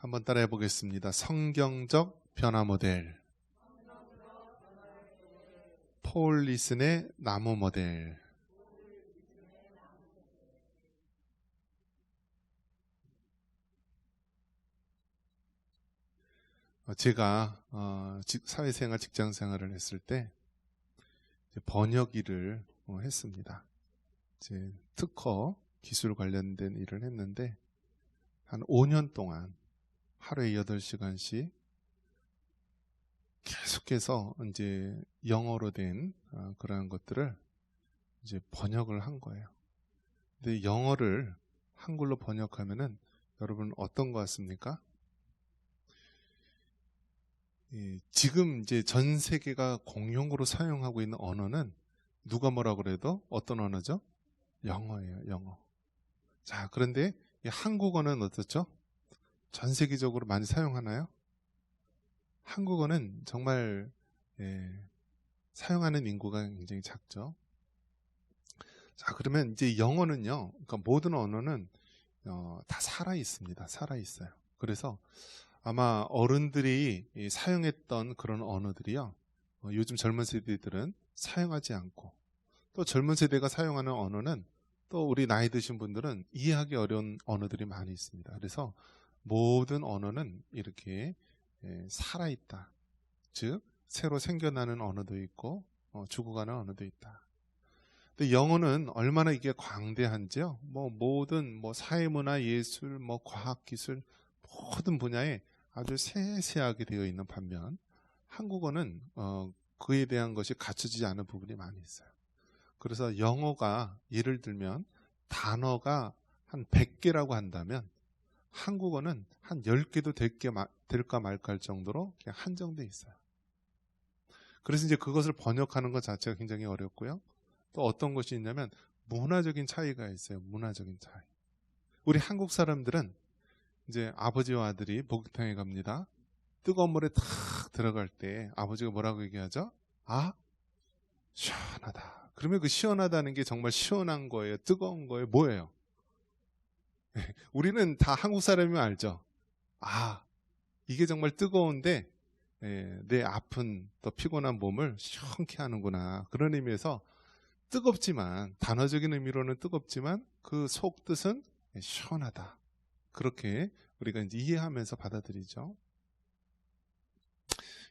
한번 따라해 보겠습니다. 성경적 변화 모델. 폴 리슨의 나무 모델. 제가 사회생활, 직장생활을 했을 때 번역 일을 했습니다. 이제 특허 기술 관련된 일을 했는데 한 5년 동안 하루에 8시간씩 계속해서 이제 영어로 된 그러한 것들을 이제 번역을 한 거예요. 근데 영어를 한글로 번역하면은 여러분 어떤 것 같습니까? 지금 이제 전 세계가 공용으로 사용하고 있는 언어는 누가 뭐라 그래도 어떤 언어죠? 영어예요, 영어. 자, 그런데 이 한국어는 어떻죠? 전 세계적으로 많이 사용하나요? 한국어는 정말 사용하는 인구가 굉장히 작죠. 자, 그러면 이제 영어는요, 그러니까 모든 언어는 다 살아 있습니다. 살아 있어요. 그래서 아마 어른들이 사용했던 그런 언어들이요, 요즘 젊은 세대들은 사용하지 않고, 또 젊은 세대가 사용하는 언어는 또 우리 나이 드신 분들은 이해하기 어려운 언어들이 많이 있습니다. 그래서 모든 언어는 이렇게 살아있다. 즉 새로 생겨나는 언어도 있고 죽어가는 언어도 있다. 근데 영어는 얼마나 이게 광대한지요. 모든 사회문화, 예술, 과학기술 모든 분야에 아주 세세하게 되어 있는 반면 한국어는 그에 대한 것이 갖춰지지 않은 부분이 많이 있어요. 그래서 영어가 예를 들면 단어가 한 100개라고 한다면 한국어는 한 10개도 될까 말까 할 정도로 그냥 한정돼 있어요. 그래서 이제 그것을 번역하는 것 자체가 굉장히 어렵고요. 또 어떤 것이 있냐면 문화적인 차이가 있어요. 문화적인 차이. 우리 한국 사람들은 이제 아버지와 아들이 목욕탕에 갑니다. 뜨거운 물에 탁 들어갈 때 아버지가 뭐라고 얘기하죠? 아, 시원하다. 그러면 그 시원하다는 게 정말 시원한 거예요? 뜨거운 거예요? 뭐예요? 우리는 다 한국 사람이면 알죠? 아, 이게 정말 뜨거운데 내 아픈 또 피곤한 몸을 시원케 하는구나. 그런 의미에서 뜨겁지만, 단어적인 의미로는 뜨겁지만 그 속 뜻은 시원하다. 그렇게 우리가 이제 이해하면서 받아들이죠.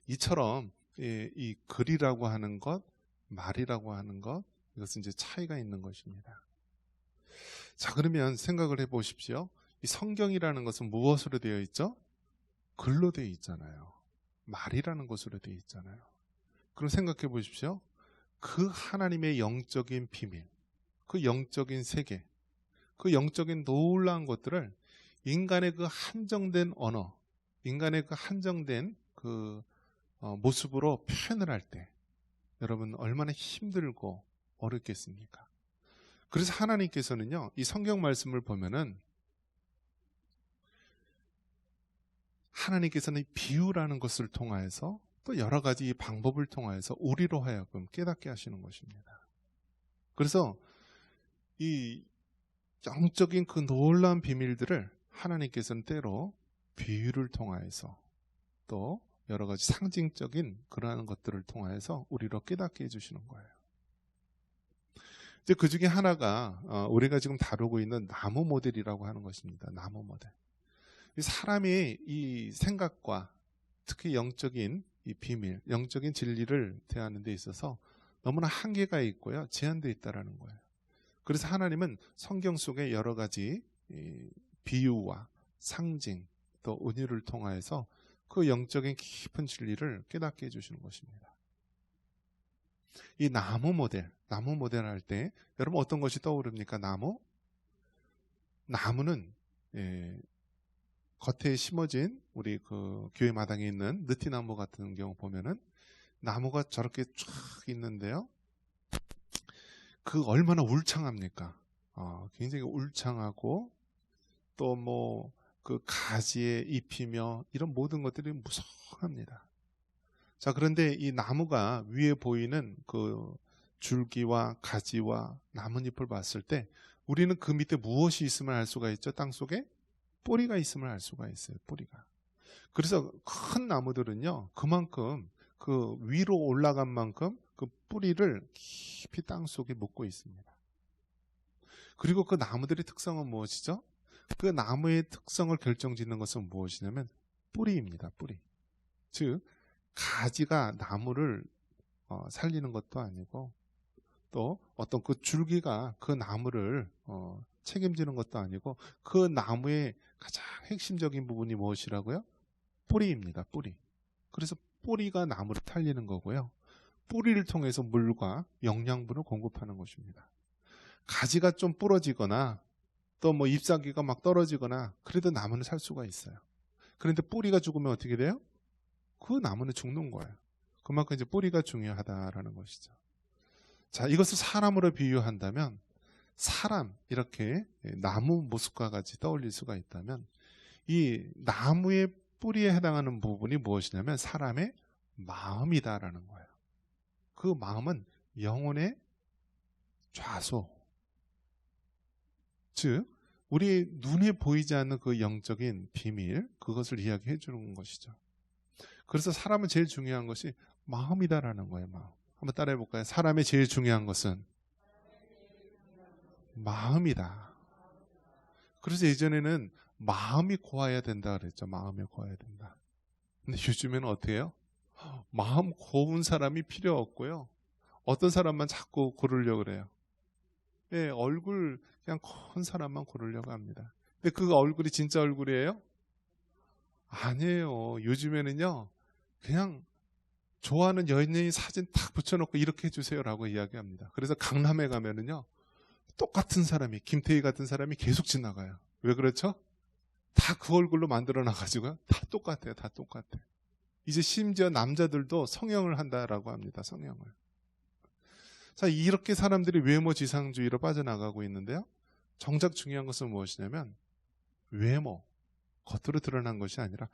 이처럼 이 글이라고 하는 것, 말이라고 하는 것, 이것은 이제 차이가 있는 것입니다. 자, 그러면 생각을 해보십시오. 이 성경이라는 것은 무엇으로 되어 있죠? 글로 되어 있잖아요. 말이라는 것으로 되어 있잖아요. 그럼 생각해 보십시오. 그 하나님의 영적인 비밀, 그 영적인 세계, 그 영적인 놀라운 것들을 인간의 그 한정된 언어, 인간의 그 한정된 그 모습으로 표현을 할 때 여러분 얼마나 힘들고 어렵겠습니까? 그래서 하나님께서는요, 이 성경 말씀을 보면은 하나님께서는 비유라는 것을 통하여서 또 여러 가지 방법을 통하여서 우리로 하여금 깨닫게 하시는 것입니다. 그래서 이 영적인 그 놀라운 비밀들을 하나님께서는 때로 비유를 통하여서 또 여러 가지 상징적인 그러한 것들을 통하여서 우리로 깨닫게 해주시는 거예요. 이제 그 중에 하나가 우리가 지금 다루고 있는 나무 모델이라고 하는 것입니다. 나무 모델. 사람이 이 생각과 특히 영적인 이 비밀, 영적인 진리를 대하는 데 있어서 너무나 한계가 있고요, 제한되어 있다는 거예요. 그래서 하나님은 성경 속에 여러 가지 비유와 상징 또 은유를 통하여서 그 영적인 깊은 진리를 깨닫게 해주시는 것입니다. 이 나무 모델 할 때 여러분 어떤 것이 떠오릅니까? 나무는 겉에 심어진 우리 그 교회 마당에 있는 느티나무 같은 경우 보면은 나무가 저렇게 쫙 있는데요. 그 얼마나 울창합니까? 굉장히 울창하고 또 그 가지에 잎이며 이런 모든 것들이 무성합니다. 자, 그런데 이 나무가 위에 보이는 그 줄기와 가지와 나뭇잎을 봤을 때 우리는 그 밑에 무엇이 있음을 알 수가 있죠? 땅 속에 뿌리가 있음을 알 수가 있어요. 뿌리가. 그래서 큰 나무들은요, 그만큼 그 위로 올라간 만큼 그 뿌리를 깊이 땅 속에 묻고 있습니다. 그리고 그 나무들의 특성은 무엇이죠? 그 나무의 특성을 결정짓는 것은 무엇이냐면 뿌리입니다. 뿌리. 즉 가지가 나무를 살리는 것도 아니고 또 어떤 그 줄기가 그 나무를 책임지는 것도 아니고 그 나무의 가장 핵심적인 부분이 무엇이라고요? 뿌리입니다. 뿌리. 그래서 뿌리가 나무를 살리는 거고요. 뿌리를 통해서 물과 영양분을 공급하는 것입니다. 가지가 좀 부러지거나 또 뭐 잎사귀가 막 떨어지거나 그래도 나무는 살 수가 있어요. 그런데 뿌리가 죽으면 어떻게 돼요? 그 나무는 죽는 거예요. 그만큼 이제 뿌리가 중요하다라는 것이죠. 자, 이것을 사람으로 비유한다면 사람, 이렇게 나무 모습과 같이 떠올릴 수가 있다면 이 나무의 뿌리에 해당하는 부분이 무엇이냐면 사람의 마음이다라는 거예요. 그 마음은 영혼의 좌소, 즉 우리 눈에 보이지 않는 그 영적인 비밀, 그것을 이야기해 주는 것이죠. 그래서 사람은 제일 중요한 것이 마음이다라는 거예요. 마음. 한번 따라해 볼까요? 사람의 제일 중요한 것은 마음이다. 그래서 예전에는 마음이 고와야 된다 그랬죠. 마음이 고와야 된다. 근데 요즘에는 어떻게 해요? 마음 고운 사람이 필요 없고요. 어떤 사람만 자꾸 고르려고 그래요. 예, 얼굴 그냥 큰 사람만 고르려고 합니다. 근데 그 얼굴이 진짜 얼굴이에요? 아니에요. 요즘에는요, 그냥 좋아하는 연예인 사진 탁 붙여놓고 이렇게 해주세요라고 이야기합니다. 그래서 강남에 가면은요, 똑같은 사람이, 김태희 같은 사람이 계속 지나가요. 왜 그렇죠? 다 그 얼굴로 만들어놔가지고요. 다 똑같아요. 다 똑같아. 이제 심지어 남자들도 성형을 한다라고 합니다. 성형을. 자, 이렇게 사람들이 외모 지상주의로 빠져나가고 있는데요. 정작 중요한 것은 무엇이냐면 외모, 겉으로 드러난 것이 아니라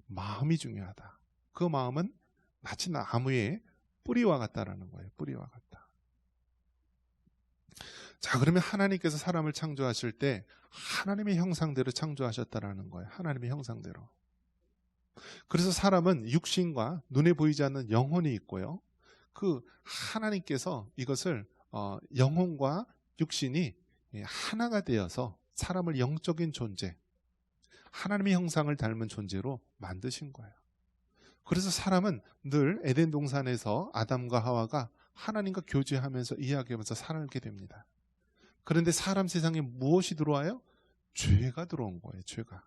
마음이 중요하다. 그 마음은 마치 나무의 뿌리와 같다라는 거예요. 뿌리와 같다. 자, 그러면 하나님께서 사람을 창조하실 때 하나님의 형상대로 창조하셨다라는 거예요. 하나님의 형상대로. 그래서 사람은 육신과 눈에 보이지 않는 영혼이 있고요. 그 하나님께서 이것을 영혼과 육신이 하나가 되어서 사람을 영적인 존재, 하나님의 형상을 닮은 존재로 만드신 거예요. 그래서 사람은 늘 에덴 동산에서 아담과 하와가 하나님과 교제하면서 이야기하면서 살게 됩니다. 그런데 사람 세상에 무엇이 들어와요? 죄가 들어온 거예요. 죄가.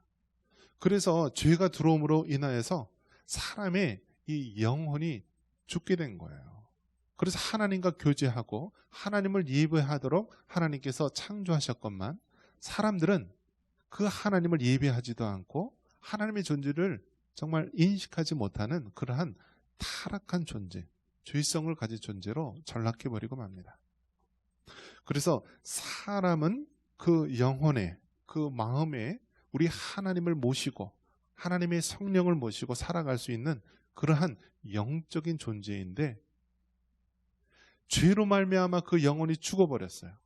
그래서 죄가 들어옴으로 인하여서 사람의 이 영혼이 죽게 된 거예요. 그래서 하나님과 교제하고 하나님을 예배하도록 하나님께서 창조하셨건만 사람들은 그 하나님을 예배하지도 않고 하나님의 존재를 정말 인식하지 못하는 그러한 타락한 존재, 죄성을 가진 존재로 전락해버리고 맙니다. 그래서 사람은 그 영혼에, 그 마음에 우리 하나님을 모시고 하나님의 성령을 모시고 살아갈 수 있는 그러한 영적인 존재인데 죄로 말미암아 그 영혼이 죽어버렸어요.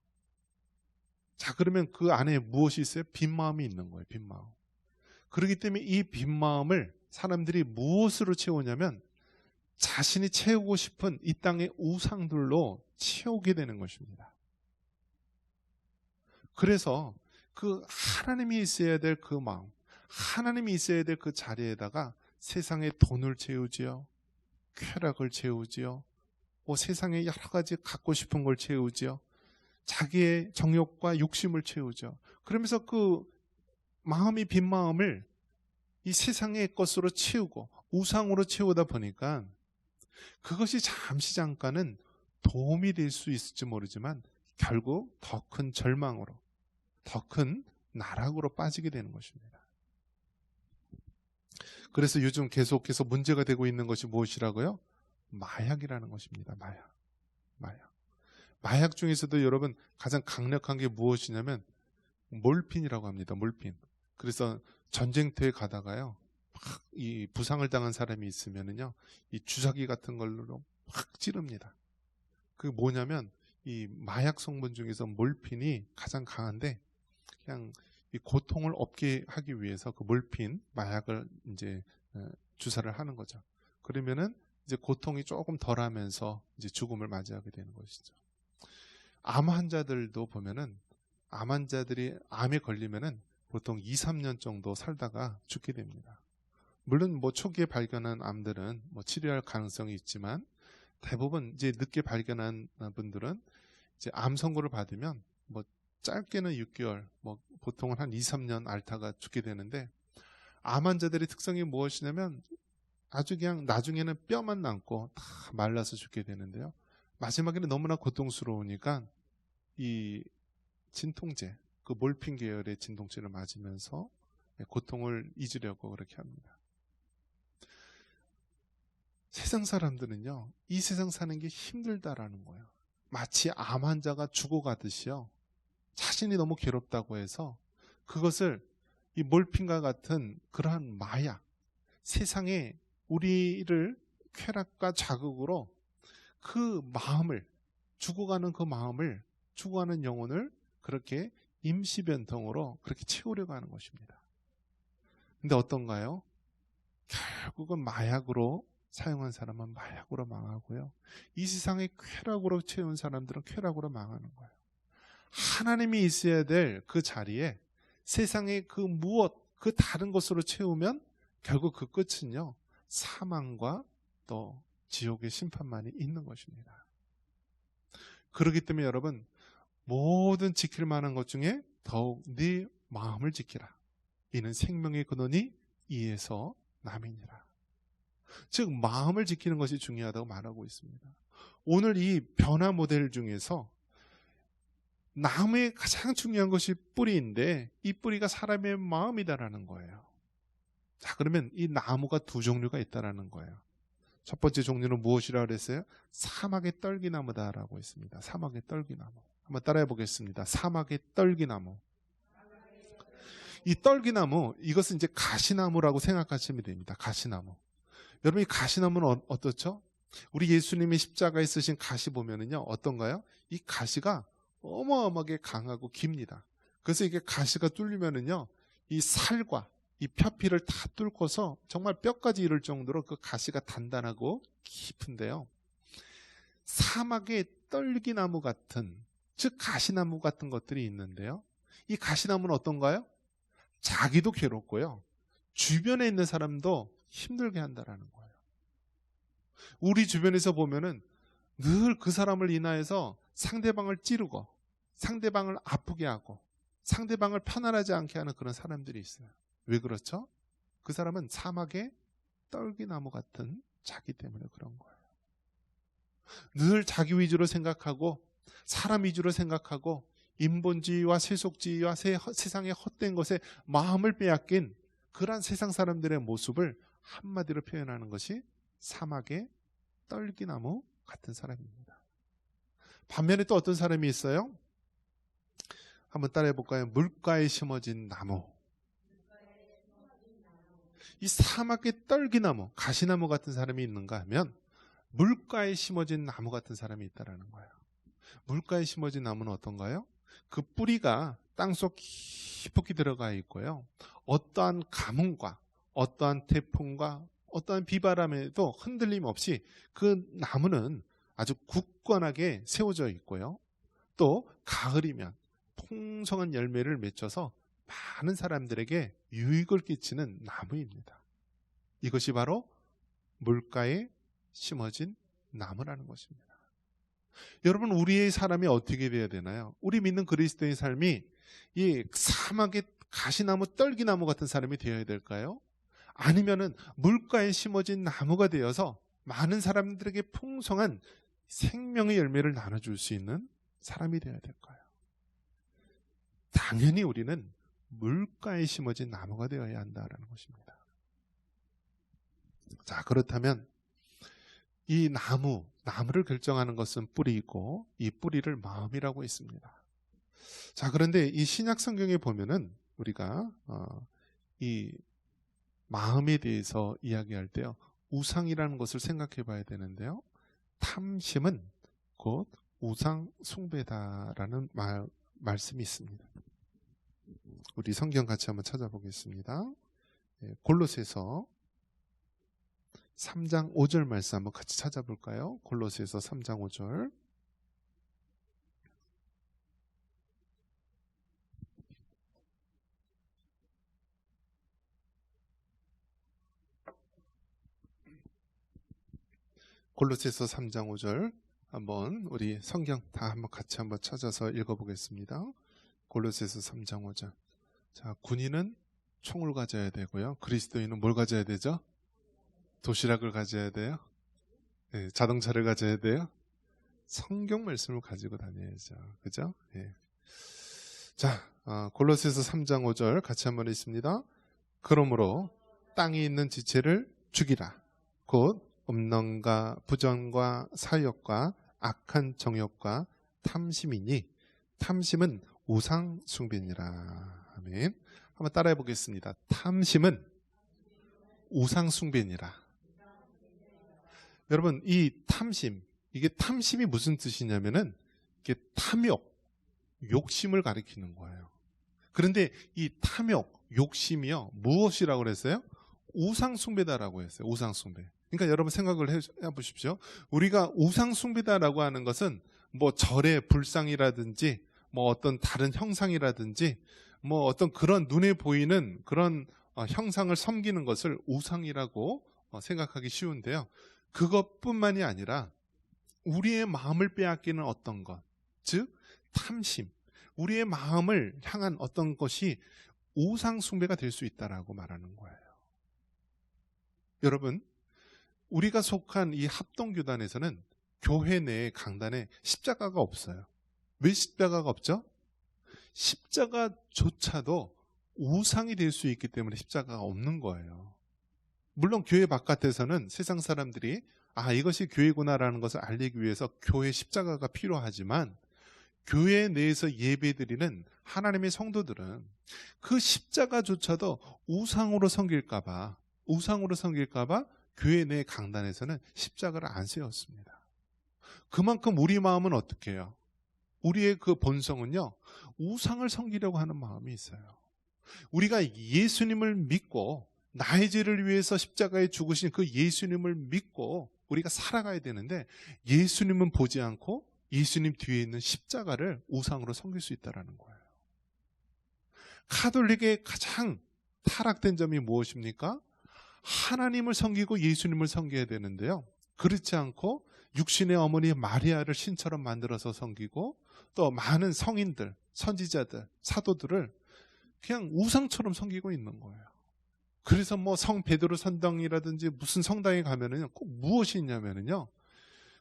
자, 그러면 그 안에 무엇이 있어요? 빈 마음이 있는 거예요. 빈 마음. 그렇기 때문에 이 빈 마음을 사람들이 무엇으로 채우냐면 자신이 채우고 싶은 이 땅의 우상들로 채우게 되는 것입니다. 그래서 그 하나님이 있어야 될 그 마음, 하나님이 있어야 될 그 자리에다가 세상의 돈을 채우지요, 쾌락을 채우지요, 세상에 여러 가지 갖고 싶은 걸 채우지요, 자기의 정욕과 욕심을 채우죠. 그러면서 그 마음이 빈 마음을 이 세상의 것으로 채우고 우상으로 채우다 보니까 그것이 잠시 잠깐은 도움이 될 수 있을지 모르지만 결국 더 큰 절망으로, 더 큰 나락으로 빠지게 되는 것입니다. 그래서 요즘 계속해서 문제가 되고 있는 것이 무엇이라고요? 마약이라는 것입니다. 마약 중에서도 여러분 가장 강력한 게 무엇이냐면 몰핀이라고 합니다. 몰핀. 그래서 전쟁터에 가다가요, 막 이 부상을 당한 사람이 있으면은요, 이 주사기 같은 걸로 확 찌릅니다. 그게 뭐냐면 이 마약 성분 중에서 몰핀이 가장 강한데 그냥 이 고통을 없게 하기 위해서 그 몰핀 마약을 이제 주사를 하는 거죠. 그러면은 이제 고통이 조금 덜하면서 이제 죽음을 맞이하게 되는 것이죠. 암 환자들도 보면은 암 환자들이 암에 걸리면은 보통 2, 3년 정도 살다가 죽게 됩니다. 물론 뭐 초기에 발견한 암들은 뭐 치료할 가능성이 있지만 대부분 이제 늦게 발견한 분들은 이제 암 선고를 받으면 뭐 짧게는 6개월, 뭐 보통은 한 2, 3년 앓다가 죽게 되는데, 암 환자들의 특성이 무엇이냐면 아주 그냥 나중에는 뼈만 남고 다 말라서 죽게 되는데요. 마지막에는 너무나 고통스러우니까 이 진통제, 그 몰핀 계열의 진통제를 맞으면서 고통을 잊으려고 그렇게 합니다. 세상 사람들은요, 이 세상 사는 게 힘들다라는 거예요. 마치 암 환자가 죽어가듯이요, 자신이 너무 괴롭다고 해서 그것을 이 몰핀과 같은 그러한 마약, 세상에 우리를 쾌락과 자극으로 그 마음을, 죽어가는 그 마음을, 죽어가는 영혼을 그렇게 임시변통으로 그렇게 채우려고 하는 것입니다. 근데 어떤가요? 결국은 마약으로 사용한 사람은 마약으로 망하고요, 이 세상에 쾌락으로 채운 사람들은 쾌락으로 망하는 거예요. 하나님이 있어야 될 그 자리에 세상의 그 무엇, 그 다른 것으로 채우면 결국 그 끝은요, 사망과 또 지옥의 심판만이 있는 것입니다. 그렇기 때문에 여러분, 모든 지킬 만한 것 중에 더욱 네 마음을 지키라. 이는 생명의 근원이 이에서 남이니라. 즉 마음을 지키는 것이 중요하다고 말하고 있습니다. 오늘 이 변화 모델 중에서 나무의 가장 중요한 것이 뿌리인데, 이 뿌리가 사람의 마음이다라는 거예요. 자, 그러면 이 나무가 두 종류가 있다라는 거예요. 첫 번째 종류는 무엇이라고 그랬어요? 사막의 떨기나무다라고 했습니다. 사막의 떨기나무. 한번 따라해 보겠습니다. 사막의 떨기나무. 이 떨기나무, 이것은 이제 가시나무라고 생각하시면 됩니다. 가시나무. 여러분, 이 가시나무는 어떻죠? 우리 예수님이 십자가에 쓰신 가시 보면은요, 어떤가요? 이 가시가 어마어마하게 강하고 깁니다. 그래서 이게 가시가 뚫리면은요, 이 살과 이 표피를 다 뚫고서 정말 뼈까지 이를 정도로 그 가시가 단단하고 깊은데요, 사막의 떨기나무 같은, 즉 가시나무 같은 것들이 있는데요, 이 가시나무는 어떤가요? 자기도 괴롭고요, 주변에 있는 사람도 힘들게 한다라는 거예요. 우리 주변에서 보면은 늘 그 사람을 인하여서 상대방을 찌르고 상대방을 아프게 하고 상대방을 편안하지 않게 하는 그런 사람들이 있어요. 왜 그렇죠? 그 사람은 사막의 떨기나무 같은 자기 때문에 그런 거예요. 늘 자기 위주로 생각하고 사람 위주로 생각하고 인본주의와 세속주의와 세상의 헛된 것에 마음을 빼앗긴 그러한 세상 사람들의 모습을 한마디로 표현하는 것이 사막의 떨기나무 같은 사람입니다. 반면에 또 어떤 사람이 있어요? 한번 따라해 볼까요? 물가에 심어진 나무. 이 사막의 떨기나무, 가시나무 같은 사람이 있는가 하면 물가에 심어진 나무 같은 사람이 있다라는 거예요. 물가에 심어진 나무는 어떤가요? 그 뿌리가 땅속 깊숙이 들어가 있고요, 어떠한 가뭄과 어떠한 태풍과 어떠한 비바람에도 흔들림 없이 그 나무는 아주 굳건하게 세워져 있고요, 또 가을이면 풍성한 열매를 맺혀서 많은 사람들에게 유익을 끼치는 나무입니다. 이것이 바로 물가에 심어진 나무라는 것입니다. 여러분, 우리의 사람이 어떻게 되어야 되나요? 우리 믿는 그리스도의 삶이 이 사막의 가시나무, 떨기나무 같은 사람이 되어야 될까요? 아니면은 물가에 심어진 나무가 되어서 많은 사람들에게 풍성한 생명의 열매를 나눠줄 수 있는 사람이 되어야 될까요? 당연히 우리는 물가에 심어진 나무가 되어야 한다는 것입니다. 자, 그렇다면 이 나무를 결정하는 것은 뿌리이고 이 뿌리를 마음이라고 했습니다. 자, 그런데 이 신약 성경에 보면은 우리가 이 마음에 대해서 이야기할 때요, 우상이라는 것을 생각해 봐야 되는데요, 탐심은 곧 우상 숭배다라는 말씀이 있습니다. 우리 성경 같이 한번 찾아보겠습니다. 골로새서 3장 5절 말씀 한번 같이 찾아볼까요? 골로새서 3장 5절. 골로새서 3장 5절 한번 우리 성경 다 한번 같이 한번 찾아서 읽어보겠습니다. 골로새서 3장 5절. 자, 군인은 총을 가져야 되고요. 그리스도인은 뭘 가져야 되죠? 도시락을 가져야 돼요. 네, 자동차를 가져야 돼요. 성경 말씀을 가지고 다녀야죠. 그죠? 네. 자, 골로새서 3장 5절 같이 한번 읽습니다. 그러므로 땅에 있는 지체를 죽이라. 곧 음란과 부정과 사욕과 악한 정욕과 탐심이니 탐심은 우상 숭배니라. 아멘. 한번 따라해 보겠습니다. 탐심은 우상 숭배니라. 여러분, 이 탐심, 이게 탐심이 무슨 뜻이냐면은 이게 탐욕, 욕심을 가리키는 거예요. 그런데 이 탐욕, 욕심이요 무엇이라고 그랬어요? 우상 숭배다라고 했어요. 우상 숭배. 그러니까 여러분 생각을 해보십시오. 우리가 우상 숭배다라고 하는 것은 뭐 절의 불상이라든지 뭐 어떤 다른 형상이라든지 뭐 어떤 그런 눈에 보이는 그런 형상을 섬기는 것을 우상이라고 생각하기 쉬운데요. 그것뿐만이 아니라 우리의 마음을 빼앗기는 어떤 것, 즉 탐심, 우리의 마음을 향한 어떤 것이 우상 숭배가 될 수 있다라고 말하는 거예요. 여러분, 우리가 속한 이 합동교단에서는 교회 내 강단에 십자가가 없어요. 왜 십자가가 없죠? 십자가조차도 우상이 될 수 있기 때문에 십자가가 없는 거예요. 물론 교회 바깥에서는 세상 사람들이 이것이 교회구나라는 것을 알리기 위해서 교회 십자가가 필요하지만 교회 내에서 예배드리는 하나님의 성도들은 그 십자가조차도 우상으로 섬길까봐 교회 내 강단에서는 십자가를 안 세웠습니다. 그만큼 우리 마음은 어떻게 해요? 우리의 그 본성은요, 우상을 섬기려고 하는 마음이 있어요. 우리가 예수님을 믿고 나의 죄를 위해서 십자가에 죽으신 그 예수님을 믿고 우리가 살아가야 되는데 예수님은 보지 않고 예수님 뒤에 있는 십자가를 우상으로 섬길 수 있다는 거예요. 가톨릭의 가장 타락된 점이 무엇입니까? 하나님을 섬기고 예수님을 섬겨야 되는데요. 그렇지 않고 육신의 어머니 마리아를 신처럼 만들어서 섬기고 또 많은 성인들, 선지자들, 사도들을 그냥 우상처럼 섬기고 있는 거예요. 그래서 뭐 성 베드로 성당이라든지 무슨 성당에 가면은요, 꼭 무엇이 있냐면은요,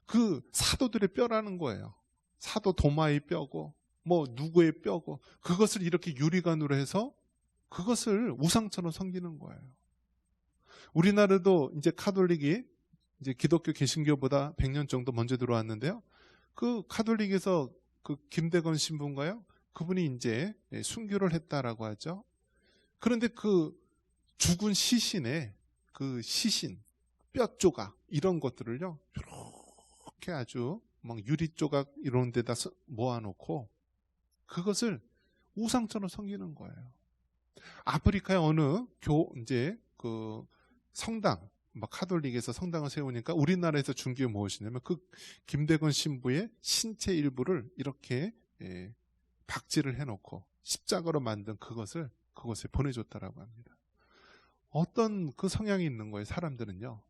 그 사도들의 뼈라는 거예요. 사도 도마의 뼈고, 뭐 누구의 뼈고, 그것을 이렇게 유리관으로 해서 그것을 우상처럼 섬기는 거예요. 우리나라도 이제 카톨릭이 이제 기독교 개신교보다 100년 정도 먼저 들어왔는데요. 그 카톨릭에서 그 김대건 신부인가요? 그분이 이제 순교를 했다라고 하죠. 그런데 그 죽은 시신에 그 시신, 뼈 조각 이런 것들을요, 이렇게 아주 막 유리 조각 이런 데다 모아놓고 그것을 우상처럼 섬기는 거예요. 아프리카의 어느 이제 그 성당, 막 카톨릭에서 성당을 세우니까 우리나라에서 준 게 무엇이냐면 그 김대건 신부의 신체 일부를 이렇게 박지를 해놓고 십자가로 만든 그것을 그곳에 보내줬다라고 합니다. 어떤 그 성향이 있는 거예요. 사람들은요,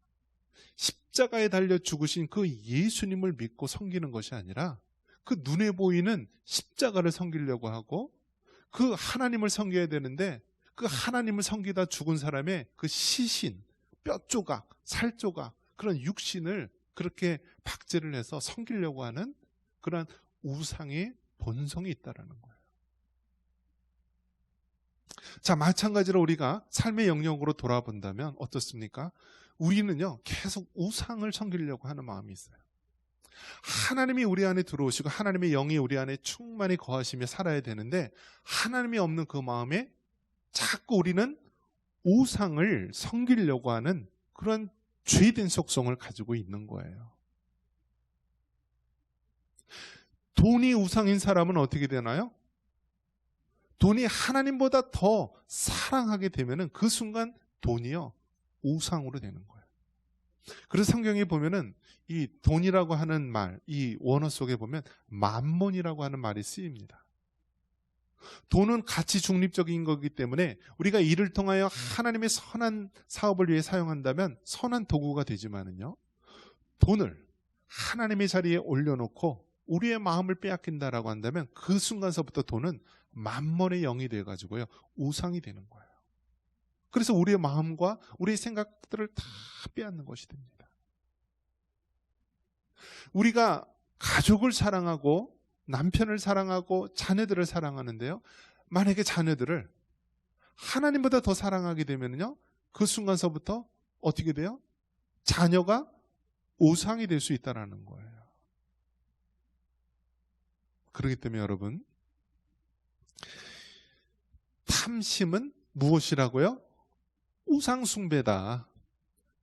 십자가에 달려 죽으신 그 예수님을 믿고 섬기는 것이 아니라 그 눈에 보이는 십자가를 섬기려고 하고 그 하나님을 섬겨야 되는데 그 하나님을 섬기다 죽은 사람의 그 시신, 뼈 조각, 살 조각, 그런 육신을 그렇게 박제를 해서 섬기려고 하는 그런 우상의 본성이 있다라는 거예요. 자, 마찬가지로 우리가 삶의 영역으로 돌아본다면 어떻습니까? 우리는요, 계속 우상을 섬기려고 하는 마음이 있어요. 하나님이 우리 안에 들어오시고 하나님의 영이 우리 안에 충만히 거하시며 살아야 되는데 하나님이 없는 그 마음에 자꾸 우리는 우상을 섬기려고 하는 그런 죄된 속성을 가지고 있는 거예요. 돈이 우상인 사람은 어떻게 되나요? 돈이 하나님보다 더 사랑하게 되면은 그 순간 돈이요 우상으로 되는 거예요. 그래서 성경에 보면은 이 돈이라고 하는 말, 이 원어 속에 보면 만몬이라고 하는 말이 쓰입니다. 돈은 가치 중립적인 거기 때문에 우리가 이를 통하여 하나님의 선한 사업을 위해 사용한다면 선한 도구가 되지만은요, 돈을 하나님의 자리에 올려놓고 우리의 마음을 빼앗긴다라고 한다면 그 순간서부터 돈은 만몬의 영이 돼가지고요 우상이 되는 거예요. 그래서 우리의 마음과 우리의 생각들을 다 빼앗는 것이 됩니다. 우리가 가족을 사랑하고 남편을 사랑하고 자녀들을 사랑하는데요, 만약에 자녀들을 하나님보다 더 사랑하게 되면요 그 순간서부터 어떻게 돼요? 자녀가 우상이 될 수 있다는 거예요. 그렇기 때문에 여러분, 탐심은 무엇이라고요? 우상숭배다.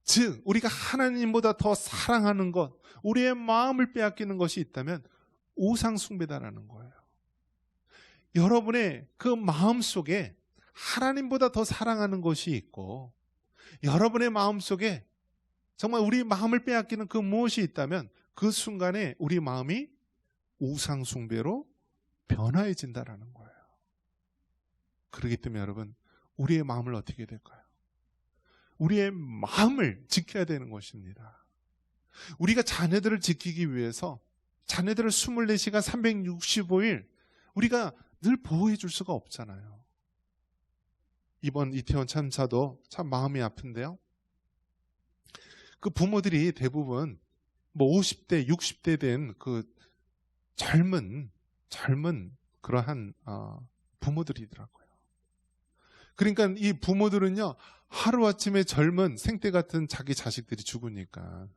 즉 우리가 하나님보다 더 사랑하는 것, 우리의 마음을 빼앗기는 것이 있다면 우상숭배다라는 거예요. 여러분의 그 마음 속에 하나님보다 더 사랑하는 것이 있고, 여러분의 마음 속에 정말 우리 마음을 빼앗기는 그 무엇이 있다면 그 순간에 우리 마음이 우상숭배로 변화해진다라는 거예요. 그렇기 때문에 여러분, 우리의 마음을 어떻게 될까요? 우리의 마음을 지켜야 되는 것입니다. 우리가 자녀들을 지키기 위해서 자녀들을 24시간 365일 우리가 늘 보호해 줄 수가 없잖아요. 이번 이태원 참사도 참 마음이 아픈데요, 그 부모들이 대부분 뭐 50대, 60대 된 그 젊은 그러한 부모들이더라고요. 그러니까 이 부모들은요 하루아침에 젊은 생때 같은 자기 자식들이 죽으니까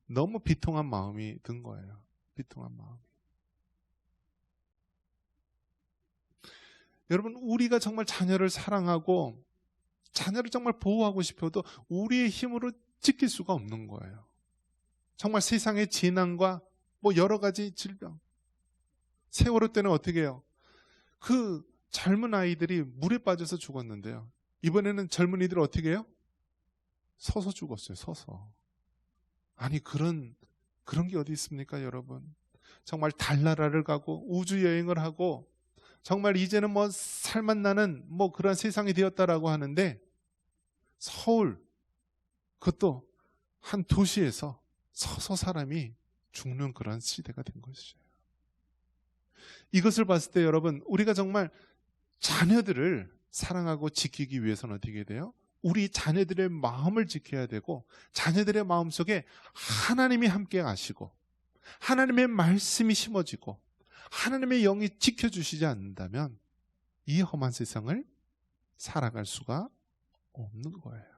너무 비통한 마음이 든 거예요. 비통한 마음이. 여러분, 우리가 정말 자녀를 사랑하고 자녀를 정말 보호하고 싶어도 우리의 힘으로 지킬 수가 없는 거예요. 정말 세상의 재난과 뭐 여러 가지 질병, 세월호 때는 어떻게 해요? 그 젊은 아이들이 물에 빠져서 죽었는데요, 이번에는 젊은이들 어떻게 해요? 서서 죽었어요. 서서. 아니 그런 게 어디 있습니까 여러분? 정말 달나라를 가고 우주 여행을 하고 정말 이제는 뭐 살맛 나는 뭐 그런 세상이 되었다라고 하는데, 서울, 그것도 한 도시에서 서서 사람이 죽는 그런 시대가 된 것이죠. 이것을 봤을 때 여러분, 우리가 정말 자녀들을 사랑하고 지키기 위해서는 어떻게 돼요? 우리 자녀들의 마음을 지켜야 되고, 자녀들의 마음속에 하나님이 함께 하시고 하나님의 말씀이 심어지고 하나님의 영이 지켜주시지 않는다면 이 험한 세상을 살아갈 수가 없는 거예요.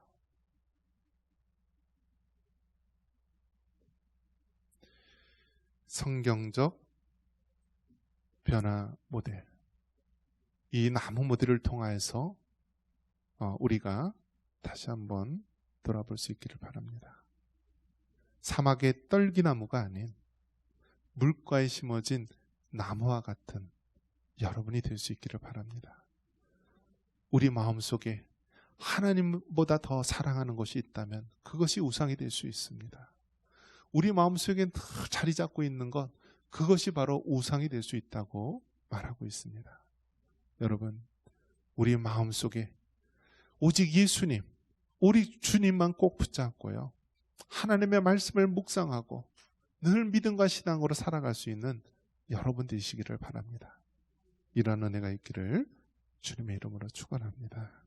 성경적 변화 모델, 이 나무 모델을 통하여서 우리가 다시 한번 돌아볼 수 있기를 바랍니다. 사막의 떨기나무가 아닌 물가에 심어진 나무와 같은 여러분이 될 수 있기를 바랍니다. 우리 마음속에 하나님보다 더 사랑하는 것이 있다면 그것이 우상이 될 수 있습니다. 우리 마음속에 자리 잡고 있는 것, 그것이 바로 우상이 될 수 있다고 말하고 있습니다. 여러분, 우리 마음속에 오직 예수님, 우리 주님만 꼭 붙잡고요, 하나님의 말씀을 묵상하고 늘 믿음과 신앙으로 살아갈 수 있는 여러분 되시기를 바랍니다. 이런 은혜가 있기를 주님의 이름으로 축원합니다.